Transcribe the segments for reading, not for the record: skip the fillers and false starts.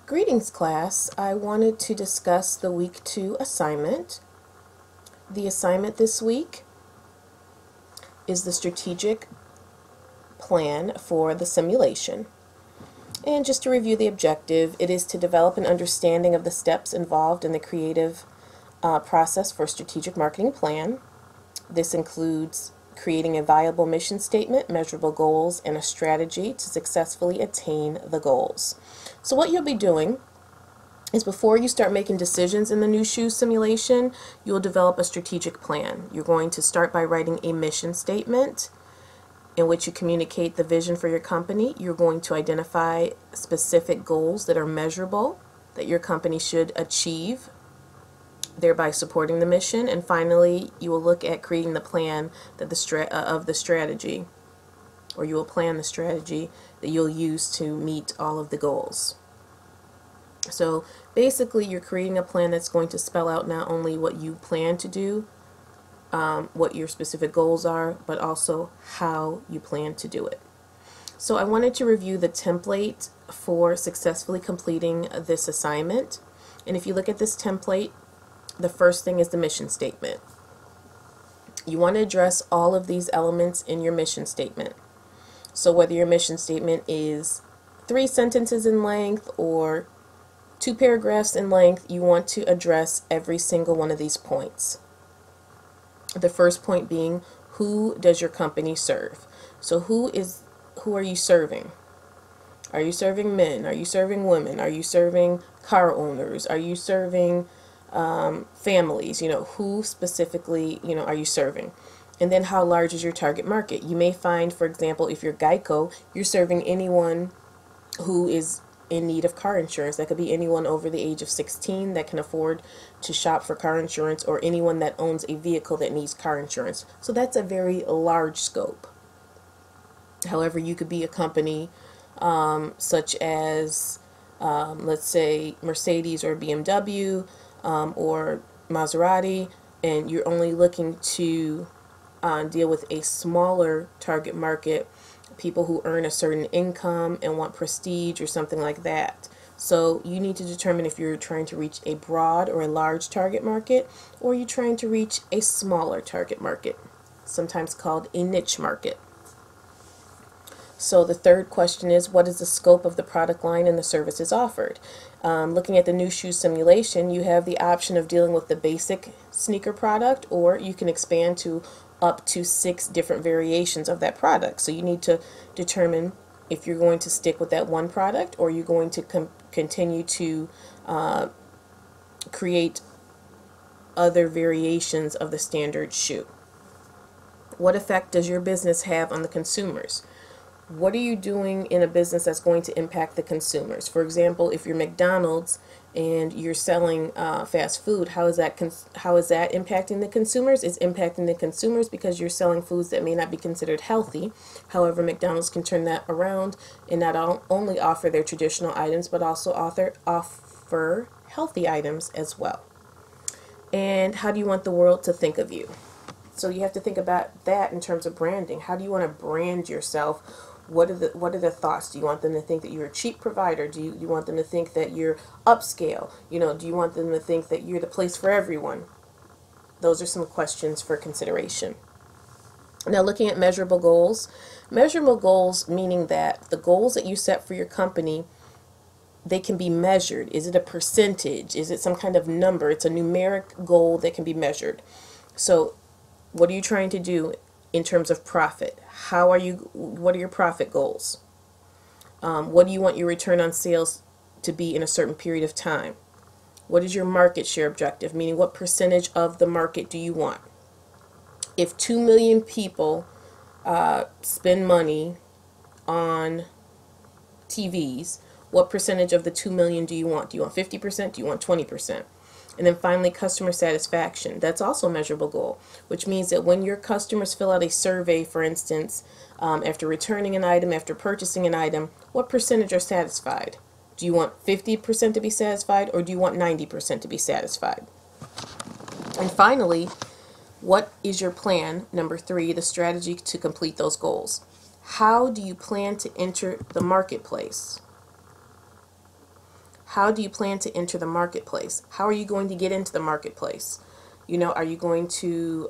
Greetings class. I wanted to discuss the week 2 assignment. The assignment this week is the strategic plan for the simulation. And just to review the objective, it is to develop an understanding of the steps involved in the creative process for a strategic marketing plan. This includes creating a viable mission statement, measurable goals, and a strategy to successfully attain the goals. So what you'll be doing is before you start making decisions in the new shoe simulation, you'll develop a strategic plan. You're going to start by writing a mission statement in which you communicate the vision for your company. You're going to identify specific goals that are measurable that your company should achieve, thereby supporting the mission. And finally, you will look at creating the plan that of the strategy, or you will plan the strategy that you'll use to meet all of the goals. So basically, you're creating a plan that's going to spell out not only what you plan to do, what your specific goals are, but also how you plan to do it. So I wanted to review the template for successfully completing this assignment. And if you look at this template, the first thing is the mission statement. You want to address all of these elements in your mission statement. So whether your mission statement is 3 sentences in length or 2 paragraphs in length, you want to address every single one of these points. The first point being, who does your company serve? So who are you serving? Are you serving men? Are you serving women? Are you serving car owners? Are you serving families? Who specifically, are you serving? And then how large is your target market? You may find, for example, if you're Geico, you're serving anyone who is in need of car insurance. That could be anyone over the age of 16 that can afford to shop for car insurance, or anyone that owns a vehicle that needs car insurance. So that's a very large scope. However, you could be a company such as, let's say, Mercedes or BMW or Maserati, and you're only looking to deal with a smaller target market, people who earn a certain income and want prestige or something like that. So you need to determine if you're trying to reach a broad or a large target market, or you're trying to reach a smaller target market, sometimes called a niche market. So the third question is, what is the scope of the product line and the services offered? Looking at the new shoe simulation, you have the option of dealing with the basic sneaker product, or you can expand to up to 6 different variations of that product. So you need to determine if you're going to stick with that one product, or you're going to continue to create other variations of the standard shoe. What effect does your business have on the consumers? What are you doing in a business that's going to impact the consumers? For example, if you're McDonald's and you're selling fast food, how is that impacting the consumers? It's impacting the consumers because you're selling foods that may not be considered healthy. However, McDonald's can turn that around and not only offer their traditional items, but also offer healthy items as well. And how do you want the world to think of you? So you have to think about that in terms of branding. How do you want to brand yourself? What are the thoughts? Do you want them to think that you're a cheap provider? Do you want them to think that you're upscale? Do you want them to think that you're the place for everyone? Those are some questions for consideration. Now, looking at measurable goals meaning that the goals that you set for your company, they can be measured. Is it a percentage? Is it some kind of number? It's a numeric goal that can be measured. So what are you trying to do in terms of profit? What are your profit goals? What do you want your return on sales to be in a certain period of time? What is your market share objective? Meaning, what percentage of the market do you want? If 2 million people spend money on TVs, what percentage of the 2 million do you want? Do you want 50%? Do you want 20%? And then finally, customer satisfaction. That's also a measurable goal, which means that when your customers fill out a survey, for instance, after returning an item, after purchasing an item, what percentage are satisfied? Do you want 50% to be satisfied, or do you want 90% to be satisfied? And finally, what is your plan? Number 3, the strategy to complete those goals. How do you plan to enter the marketplace? How do you plan to enter the marketplace? How are you going to get into the marketplace? You know, are you going to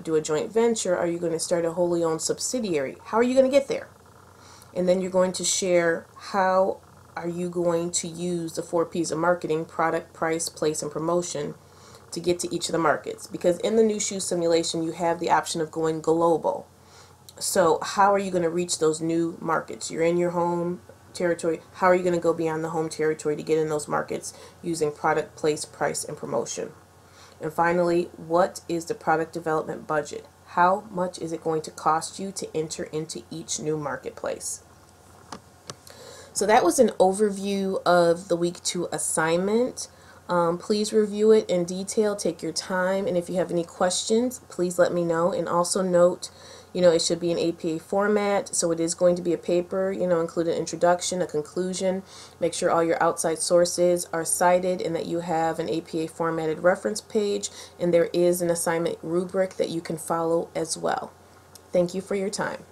do a joint venture? Are you going to start a wholly owned subsidiary? How are you going to get there? And then you're going to share how are you going to use the 4 P's of marketing: product, price, place, and promotion, to get to each of the markets. Because in the new shoe simulation, you have the option of going global. So how are you going to reach those new markets? You're in your home territory. How are you going to go beyond the home territory to get in those markets using product, place, price, and promotion? And finally, what is the product development budget? How much is it going to cost you to enter into each new marketplace? So that was an overview of the week 2 assignment. Please review it in detail, take your time, and if you have any questions, please let me know. And also note, you know, it should be an APA format, so it is going to be a paper, you know, include an introduction, a conclusion. Make sure all your outside sources are cited and that you have an APA formatted reference page, and there is an assignment rubric that you can follow as well. Thank you for your time.